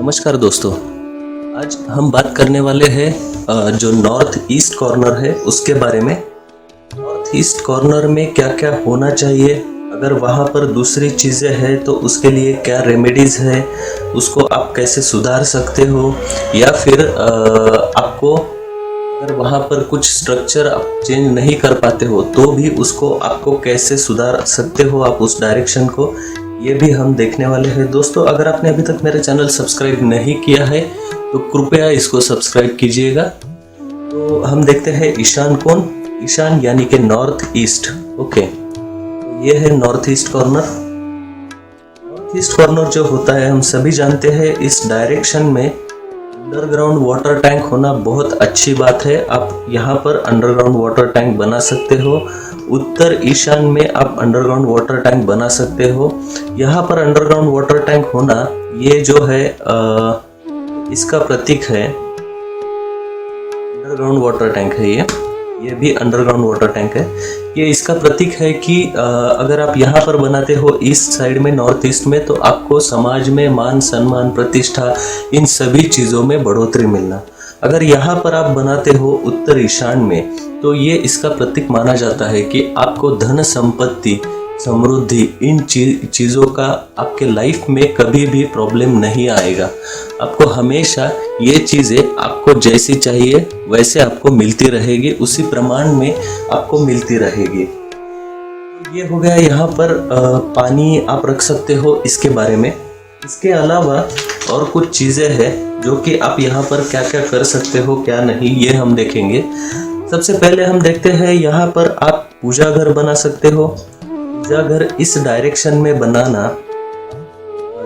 नमस्कार दोस्तों। आज हम बात करने वाले हैं जो नॉर्थ ईस्ट कॉर्नर है उसके बारे में। नॉर्थ ईस्ट कॉर्नर में क्या क्या होना चाहिए, अगर वहाँ पर दूसरी चीज़ें हैं तो उसके लिए क्या रेमेडीज़ है, उसको आप कैसे सुधार सकते हो, या फिर आपको अगर वहाँ पर कुछ स्ट्रक्चर आप चेंज नहीं कर पाते हो तो भी उसको आपको कैसे सुधार सकते हो आप उस डायरेक्शन को, ये भी हम देखने वाले हैं। दोस्तों, अगर आपने अभी तक मेरा चैनल सब्सक्राइब नहीं किया है तो कृपया इसको सब्सक्राइब कीजिएगा। तो हम देखते हैं ईशान कोण। ईशान यानी कि नॉर्थ ईस्ट। ओके, ये है north east corner. North east corner जो होता है हम सभी जानते हैं, इस डायरेक्शन में अंडरग्राउंड वाटर टैंक होना बहुत अच्छी बात है। आप यहाँ पर अंडरग्राउंड वाटर टैंक बना सकते हो। उत्तर ईशान में आप अंडरग्राउंड वाटर टैंक बना सकते हो। यहाँ पर अंडरग्राउंड वाटर टैंक होना, ये जो है इसका प्रतीक है। अंडरग्राउंड वाटर टैंक है ये भी अंडरग्राउंड वाटर टैंक है। ये इसका प्रतीक है कि अगर आप यहाँ पर बनाते हो ईस्ट साइड में, नॉर्थ ईस्ट में, तो आपको समाज में मान सम्मान प्रतिष्ठा इन सभी चीज़ों में बढ़ोतरी मिलना। अगर यहाँ पर आप बनाते हो उत्तर ईशान में, तो ये इसका प्रतीक माना जाता है कि आपको धन संपत्ति समृद्धि इन चीज़ों का आपके लाइफ में कभी भी प्रॉब्लम नहीं आएगा। आपको हमेशा ये चीज़ें आपको जैसी चाहिए वैसे आपको मिलती रहेगी, उसी प्रमाण में आपको मिलती रहेगी। ये हो गया यहाँ पर पानी आप रख सकते हो इसके बारे में। इसके अलावा और कुछ चीज़ें हैं जो कि आप यहाँ पर क्या क्या कर सकते हो क्या नहीं, ये हम देखेंगे। सबसे पहले हम देखते हैं यहाँ पर आप पूजा घर बना सकते हो। पूजा घर इस डायरेक्शन में बनाना,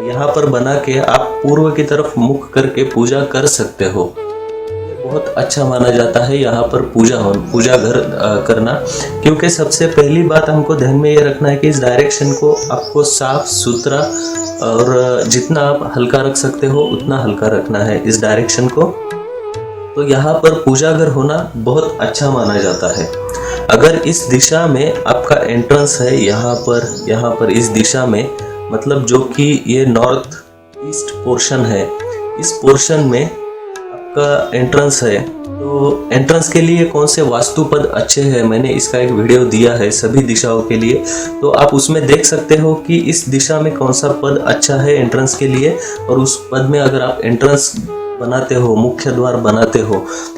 यहाँ पर बना के आप पूर्व की तरफ मुख करके पूजा कर सकते हो। ये बहुत अच्छा माना जाता है यहाँ पर पूजा घर करना, क्योंकि सबसे पहली बात हमको ध्यान में ये रखना है कि इस डायरेक्शन को आपको साफ सुथरा और जितना आप हल्का रख सकते हो उतना हल्का रखना है इस डायरेक्शन को। तो यहाँ पर पूजा घर होना बहुत अच्छा माना जाता है। अगर इस दिशा में आपका एंट्रेंस है, यहाँ पर इस दिशा में, मतलब जो कि ये नॉर्थ ईस्ट पोर्शन है, इस पोर्शन में आपका एंट्रेंस है, तो एंट्रेंस के लिए कौन से वास्तु पद अच्छे हैं, मैंने इसका एक वीडियो दिया है सभी दिशाओं के लिए, तो आप उसमें देख सकते हो कि इस दिशा में कौन सा पद अच्छा है एंट्रेंस के लिए। और उस पद में अगर आप एंट्रेंस बनाते हो, मुख्य द्वार बनाते हो,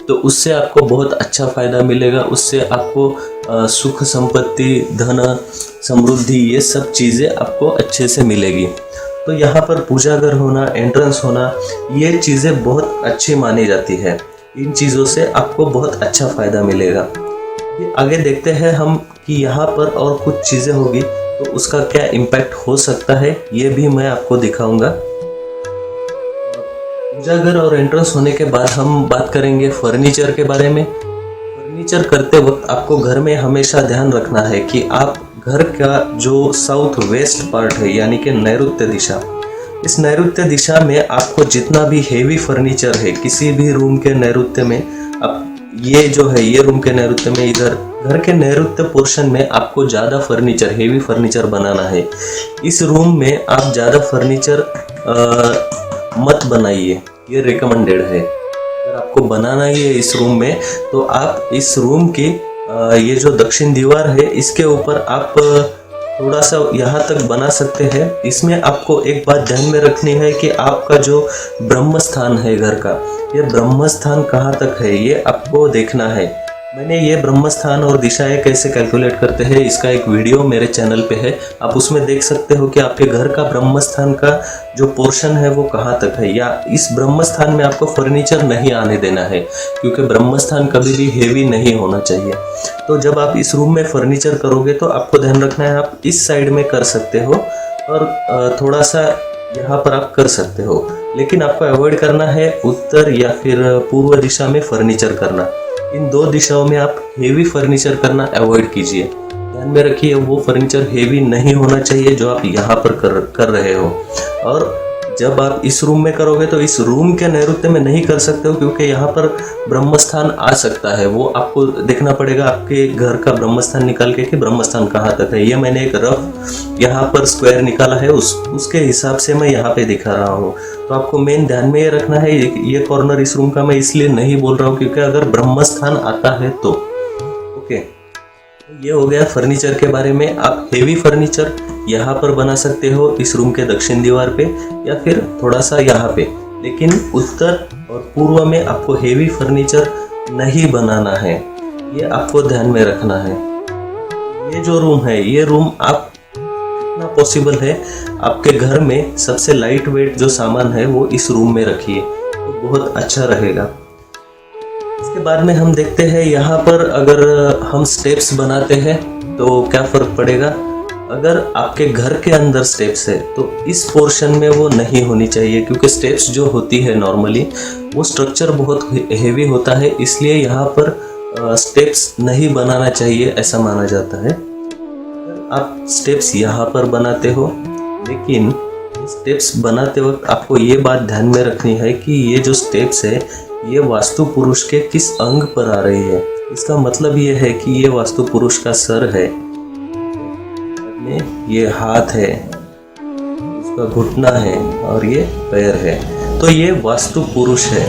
तो उससे आपको बहुत अच्छा फायदा मिलेगा। उससे आपको सुख संपत्ति धन समृद्धि ये सब चीज़ें आपको अच्छे से मिलेगी। तो यहाँ पर पूजा घर होना, एंट्रेंस होना, ये चीज़ें बहुत अच्छी मानी जाती है। इन चीज़ों से आपको बहुत अच्छा फायदा मिलेगा। आगे देखते हैं हम कि यहाँ पर और कुछ चीज़ें होगी तो उसका क्या इम्पैक्ट हो सकता है, ये भी मैं आपको दिखाऊंगा। पूजा घर और एंट्रेंस होने के बाद हम बात करेंगे फर्नीचर के बारे में। फर्नीचर करते वक्त आपको घर में हमेशा ध्यान रखना है कि आप घर का जो साउथ वेस्ट पार्ट है, यानी कि नैऋत्य दिशा, इस नैऋत्य दिशा में आपको जितना भी हेवी फर्नीचर है, किसी भी रूम के नैऋत्य में, आप ये जो है ये रूम के नैऋत्य में, इधर घर के नैऋत्य पोर्शन में आपको ज़्यादा फर्नीचर, हेवी फर्नीचर बनाना है। इस रूम में आप ज़्यादा फर्नीचर मत बनाइए, ये रिकमेंडेड है। अगर आपको बनाना ही है इस रूम में, तो आप इस रूम की ये जो दक्षिण दीवार है इसके ऊपर आप थोड़ा सा यहाँ तक बना सकते हैं। इसमें आपको एक बात ध्यान में रखनी है कि आपका जो ब्रह्म स्थान है घर का, ये ब्रह्म स्थान कहाँ तक है ये आपको देखना है। मैंने ये ब्रह्म स्थान और दिशाएं कैसे कैलकुलेट करते हैं इसका एक वीडियो मेरे चैनल पे है, आप उसमें देख सकते हो कि आपके घर का ब्रह्म स्थान का जो पोर्शन है वो कहाँ तक है। या इस ब्रह्म स्थान में आपको फर्नीचर नहीं आने देना है, क्योंकि ब्रह्म स्थान कभी भी हेवी नहीं होना चाहिए। तो जब आप इस रूम में फर्नीचर करोगे तो आपको ध्यान रखना है, आप इस साइड में कर सकते हो और थोड़ा सा यहाँ पर आप कर सकते हो, लेकिन आपको अवॉइड करना है उत्तर या फिर पूर्व दिशा में फर्नीचर करना। इन दो दिशाओं में आप हेवी फर्नीचर करना अवॉइड कीजिए। ध्यान में रखिए वो फर्नीचर हेवी नहीं होना चाहिए जो आप यहाँ पर कर रहे हो। और जब आप इस रूम में करोगे तो इस रूम के नैऋत्य में नहीं कर सकते हो, क्योंकि यहाँ पर ब्रह्मस्थान आ सकता है। वो आपको देखना पड़ेगा आपके घर का ब्रह्मस्थान निकाल के कि ब्रह्मस्थान कहाँ तक है। ये मैंने एक रफ यहाँ पर स्क्वायर निकाला है, उसके हिसाब से मैं यहाँ पे दिखा रहा हूँ। तो आपको मेन ध्यान में ये रखना है, ये कॉर्नर इस रूम का मैं इसलिए नहीं बोल रहा हूँ क्योंकि अगर ब्रह्मस्थान आता है तो ओके। ये हो गया फर्नीचर के बारे में। आप हेवी फर्नीचर यहाँ पर बना सकते हो इस रूम के दक्षिण दीवार पे, या फिर थोड़ा सा यहाँ पे, लेकिन उत्तर और पूर्व में आपको हेवी फर्नीचर नहीं बनाना है, ये आपको ध्यान में रखना है। ये जो रूम है, ये रूम आप जितना पॉसिबल है आपके घर में सबसे लाइट वेट जो सामान है वो इस रूम में रखिए, तो बहुत अच्छा रहेगा। इसके बाद में हम देखते हैं यहाँ पर अगर हम स्टेप्स बनाते हैं तो क्या फ़र्क पड़ेगा। अगर आपके घर के अंदर स्टेप्स है तो इस पोर्शन में वो नहीं होनी चाहिए, क्योंकि स्टेप्स जो होती है नॉर्मली वो स्ट्रक्चर बहुत हेवी होता है, इसलिए यहाँ पर स्टेप्स नहीं बनाना चाहिए ऐसा माना जाता है। आप स्टेप्स यहाँ पर बनाते हो, लेकिन स्टेप्स बनाते वक्त आपको ये बात ध्यान में रखनी है कि ये जो स्टेप्स है ये वास्तु पुरुष के किस अंग पर आ रही है। इसका मतलब ये है कि ये वास्तु पुरुष का सर है, ये हाथ है, उसका घुटना है और ये पैर है, तो ये वास्तु पुरुष है।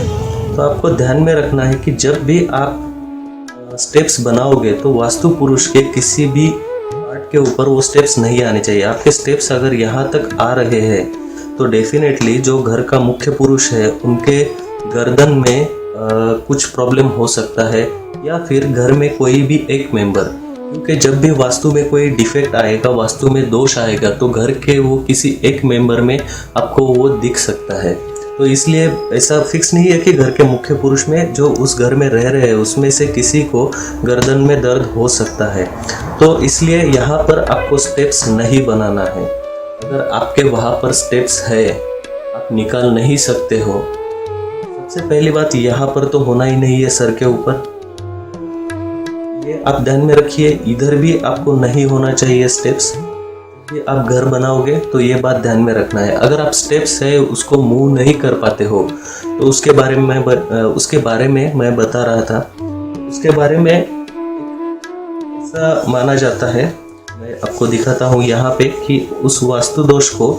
तो आपको ध्यान में रखना है कि जब भी आप स्टेप्स बनाओगे तो वास्तु पुरुष के किसी भी पार्ट के ऊपर वो स्टेप्स नहीं आने चाहिए। आपके स्टेप्स अगर यहाँ तक आ रहे हैं तो डेफिनेटली जो घर का मुख्य पुरुष है उनके गर्दन में कुछ प्रॉब्लम हो सकता है, या फिर घर में कोई भी एक मेंबर, क्योंकि जब भी वास्तु में कोई डिफेक्ट आएगा, वास्तु में दोष आएगा, तो घर के वो किसी एक मेंबर में आपको वो दिख सकता है। तो इसलिए ऐसा फिक्स नहीं है कि घर के मुख्य पुरुष में जो उस घर में रह रहे हैं उसमें से किसी को गर्दन में दर्द हो सकता है। तो इसलिए यहाँ पर आपको स्टेप्स नहीं बनाना है। अगर आपके वहाँ पर स्टेप्स है, आप निकाल नहीं सकते हो, सबसे पहली बात यहाँ पर तो होना ही नहीं है सर के ऊपर, ये आप ध्यान में रखिए। इधर भी आपको नहीं होना चाहिए स्टेप्स। ये आप घर बनाओगे तो ये बात ध्यान में रखना है। अगर आप स्टेप्स है उसको मूव नहीं कर पाते हो तो उसके बारे में मैं बता रहा था। उसके बारे में ऐसा माना जाता है, मैं आपको दिखाता हूँ यहाँ पे, कि उस वास्तु दोष को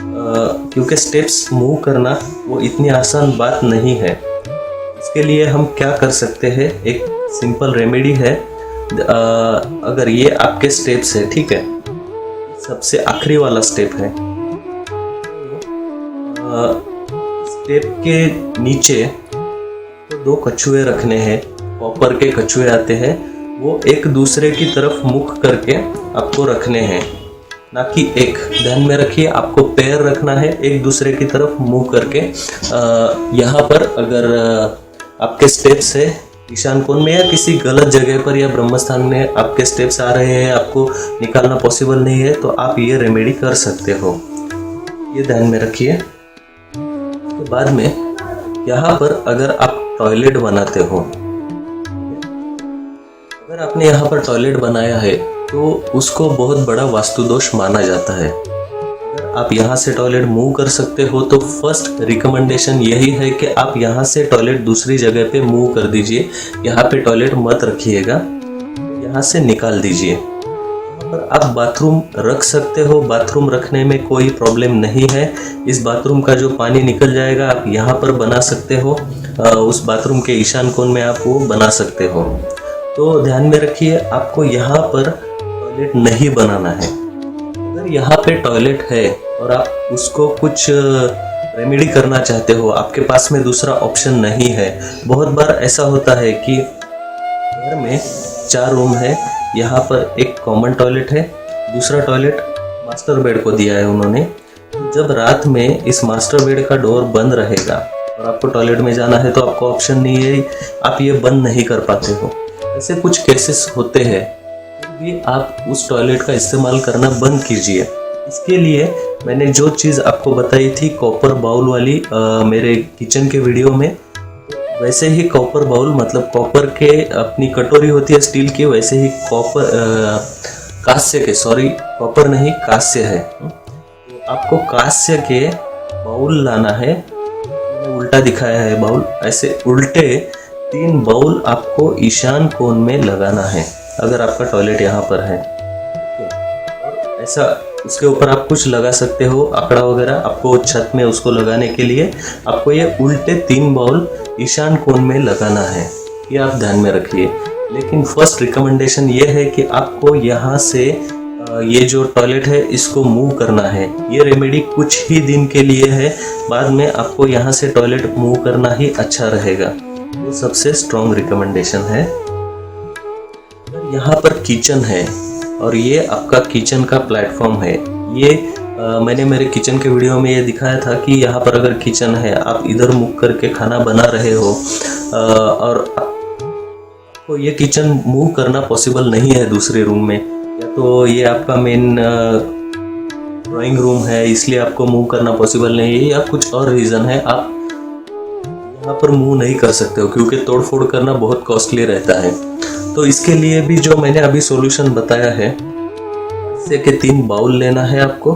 क्योंकि स्टेप्स मूव करना वो इतनी आसान बात नहीं है। इसके लिए हम क्या कर सकते हैं, एक सिंपल रेमेडी है। अगर ये आपके स्टेप्स है, ठीक है, सबसे आखिरी वाला स्टेप है, स्टेप के नीचे तो 2 कछुए रखने हैं, कॉपर के कछुए आते हैं, वो एक दूसरे की तरफ मुख करके आपको रखने हैं, ना कि एक। ध्यान में रखिए, आपको पैर रखना है एक दूसरे की तरफ मुंह करके। यहाँ पर अगर आपके स्टेप्स है ईशान कोण में या किसी गलत जगह पर या ब्रह्मस्थान में आपके स्टेप्स आ रहे हैं, आपको निकालना पॉसिबल नहीं है, तो आप ये रेमेडी कर सकते हो, ये ध्यान में रखिए। तो बाद में यहाँ पर अगर आप टॉयलेट बनाते हो, अगर आपने यहाँ पर टॉयलेट बनाया है तो उसको बहुत बड़ा वास्तु दोष माना जाता है। अगर आप यहाँ से टॉयलेट मूव कर सकते हो तो फर्स्ट रिकमेंडेशन यही है कि आप यहाँ से टॉयलेट दूसरी जगह पे मूव कर दीजिए। यहाँ पे टॉयलेट मत रखिएगा, यहाँ से निकाल दीजिए। यहाँ पर आप बाथरूम रख सकते हो, बाथरूम रखने में कोई प्रॉब्लम नहीं है। इस बाथरूम का जो पानी निकल जाएगा आप यहाँ पर बना सकते हो, उस बाथरूम के ईशान कोण में आप वो बना सकते हो। तो ध्यान में रखिए, आपको यहाँ पर टॉयलेट नहीं बनाना है। अगर यहाँ पे टॉयलेट है और आप उसको कुछ रेमेडी करना चाहते हो, आपके पास में दूसरा ऑप्शन नहीं है। बहुत बार ऐसा होता है कि घर में 4 रूम है, यहाँ पर एक कॉमन टॉयलेट है, दूसरा टॉयलेट मास्टर बेड को दिया है उन्होंने। जब रात में इस मास्टर बेड का डोर बंद रहेगा और आपको टॉयलेट में जाना है तो आपको ऑप्शन नहीं है, आप ये बंद नहीं कर पाते हो। ऐसे कुछ केसेस होते हैं, फिर भी आप उस टॉयलेट का इस्तेमाल करना बंद कीजिए। इसके लिए मैंने जो चीज़ आपको बताई थी कॉपर बाउल वाली मेरे किचन के वीडियो में, वैसे ही कॉपर बाउल मतलब कॉपर के अपनी कटोरी होती है स्टील की, वैसे ही कॉपर कांस्य के, सॉरी कॉपर नहीं कांस्य है, आपको कांस्य के बाउल लाना है, उल्टा दिखाया है बाउल, ऐसे उल्टे 3 बाउल आपको ईशान कोण में लगाना है अगर आपका टॉयलेट यहाँ पर है। और ऐसा उसके ऊपर आप कुछ लगा सकते हो, आंकड़ा वगैरह, आपको छत में उसको लगाने के लिए आपको ये उल्टे 3 बाउल ईशान कोण में लगाना है, ये आप ध्यान में रखिए। लेकिन फर्स्ट रिकमेंडेशन ये है कि आपको यहाँ से ये जो टॉयलेट है इसको मूव करना है। ये रेमेडी कुछ ही दिन के लिए है, बाद में आपको यहाँ से टॉयलेट मूव करना ही अच्छा रहेगा, वो सबसे स्ट्रॉन्ग रिकमेंडेशन है। यहाँ पर किचन है और ये आपका किचन का प्लेटफॉर्म है। ये मैंने मेरे किचन के वीडियो में ये दिखाया था कि यहाँ पर अगर किचन है, आप इधर मुख करके खाना बना रहे हो और आपको ये किचन मूव करना पॉसिबल नहीं है दूसरे रूम में, या तो ये आपका मेन ड्राइंग रूम है इसलिए आपको मूव करना पॉसिबल नहीं है, या कुछ और रीज़न है, आप यहाँ पर मूव नहीं कर सकते हो क्योंकि तोड़-फोड़ करना बहुत कॉस्टली रहता है। तो इसके लिए भी जो मैंने अभी सॉल्यूशन बताया है, इससे के 3 बाउल लेना है आपको,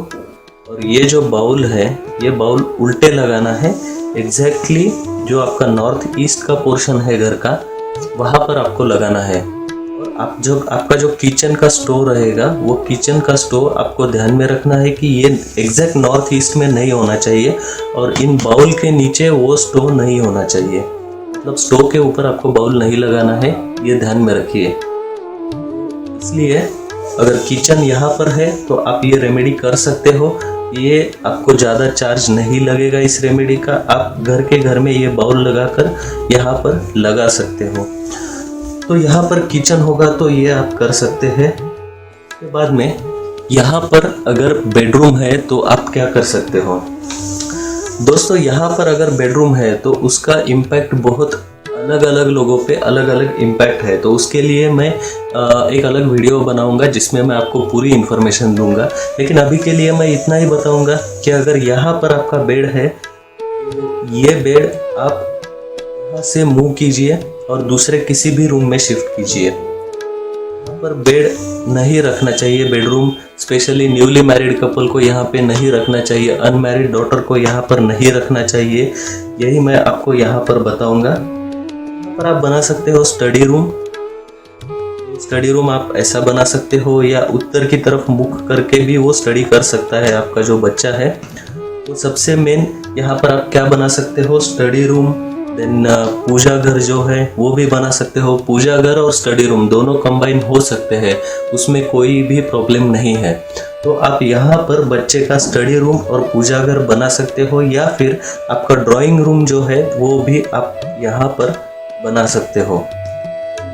और ये जो बाउल है ये बाउल उल्टे लगाना है। एग्जैक्टली जो आपका नॉर्थ ईस्ट का पोर्शन है घर का, वहाँ पर आपको लगाना है। और आपका जो किचन का स्टोव रहेगा, वो किचन का स्टोव आपको ध्यान में रखना है कि ये एग्जैक्ट नॉर्थ ईस्ट में नहीं होना चाहिए, और इन बाउल के नीचे वो स्टोव नहीं होना चाहिए, मतलब स्टोव के ऊपर आपको बाउल नहीं लगाना है, ये ध्यान में रखिए। इसलिए अगर किचन यहाँ पर है तो आप ये रेमेडी कर सकते हो, ये आपको ज़्यादा चार्ज नहीं लगेगा इस रेमेडी का। आप घर में ये बाउल लगाकर यहाँ पर लगा सकते हो। तो यहाँ पर किचन होगा तो ये आप कर सकते हैं। उसके बाद में यहाँ पर अगर बेडरूम है तो आप क्या कर सकते हो दोस्तों, यहाँ पर अगर बेडरूम है तो उसका इम्पैक्ट बहुत अलग अलग लोगों पे अलग अलग इम्पैक्ट है। तो उसके लिए मैं एक अलग वीडियो बनाऊंगा जिसमें मैं आपको पूरी इन्फॉर्मेशन दूंगा, लेकिन अभी के लिए मैं इतना ही बताऊंगा कि अगर यहाँ पर आपका बेड है, ये बेड आप यहाँ से मूव कीजिए और दूसरे किसी भी रूम में शिफ्ट कीजिए। यहाँ पर बेड नहीं रखना चाहिए, bedroom specially newly married couple को यहाँ पे नहीं रखना चाहिए, अनमैरिड डॉटर को यहाँ पर नहीं रखना चाहिए। यही मैं आपको यहाँ पर बताऊंगा। यहाँ पर आप बना सकते हो स्टडी रूम। स्टडी रूम आप ऐसा बना सकते हो, या उत्तर की तरफ मुख करके भी वो स्टडी कर सकता है आपका जो बच्चा है। तो सबसे मेन यहाँ पर आप क्या बना सकते हो, स्टडी रूम, देन पूजा घर जो है वो भी बना सकते हो। पूजा घर और स्टडी रूम दोनों कंबाइन हो सकते हैं, उसमें कोई भी प्रॉब्लम नहीं है। तो आप यहाँ पर बच्चे का स्टडी रूम और पूजा घर बना सकते हो, या फिर आपका ड्राइंग रूम जो है वो भी आप यहाँ पर बना सकते हो।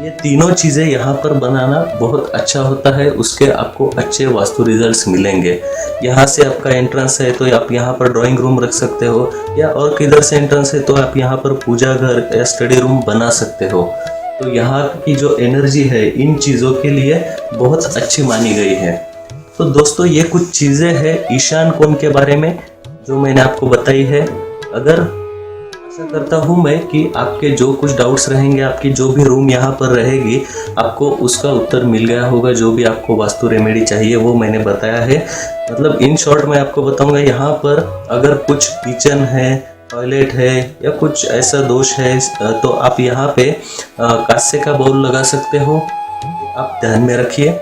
ये तीनों चीज़ें यहाँ पर बनाना बहुत अच्छा होता है, उसके आपको अच्छे वास्तु रिजल्ट्स मिलेंगे। यहाँ से आपका एंट्रेंस है तो आप यहाँ पर ड्राइंग रूम रख सकते हो, या और किधर से एंट्रेंस है तो आप यहाँ पर पूजा घर या स्टडी रूम बना सकते हो। तो यहाँ की जो एनर्जी है इन चीज़ों के लिए बहुत अच्छी मानी गई है। तो दोस्तों ये कुछ चीज़ें हैं ईशान कोण के बारे में जो मैंने आपको बताई है। अगर आशा करता हूँ मैं कि आपके जो कुछ डाउट्स रहेंगे, आपकी जो भी रूम यहाँ पर रहेगी, आपको उसका उत्तर मिल गया होगा। जो भी आपको वास्तु रेमेडी चाहिए वो मैंने बताया है। मतलब इन शॉर्ट मैं आपको बताऊंगा, यहाँ पर अगर कुछ किचन है, टॉयलेट है या कुछ ऐसा दोष है तो आप यहाँ पे कांसे का बाउल लगा सकते हो, आप ध्यान में रखिए।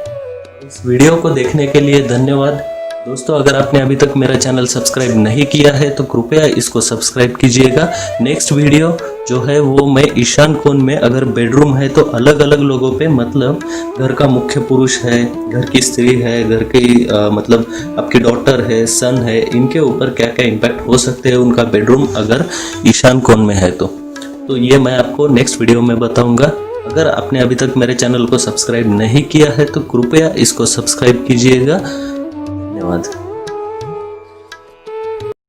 इस वीडियो को देखने के लिए धन्यवाद दोस्तों। अगर आपने अभी तक मेरा चैनल सब्सक्राइब नहीं किया है तो कृपया इसको सब्सक्राइब कीजिएगा। नेक्स्ट वीडियो जो है वो मैं ईशान कोण में अगर बेडरूम है तो अलग अलग लोगों पे, मतलब घर का मुख्य पुरुष है, घर की स्त्री है, घर की मतलब आपकी डॉटर है, सन है, इनके ऊपर क्या क्या इम्पैक्ट हो सकते हैं उनका बेडरूम अगर ईशान कोण में है तो ये मैं आपको नेक्स्ट वीडियो में बताऊंगा। अगर आपने अभी तक मेरे चैनल को सब्सक्राइब नहीं किया है तो कृपया इसको सब्सक्राइब कीजिएगा। धन्यवाद।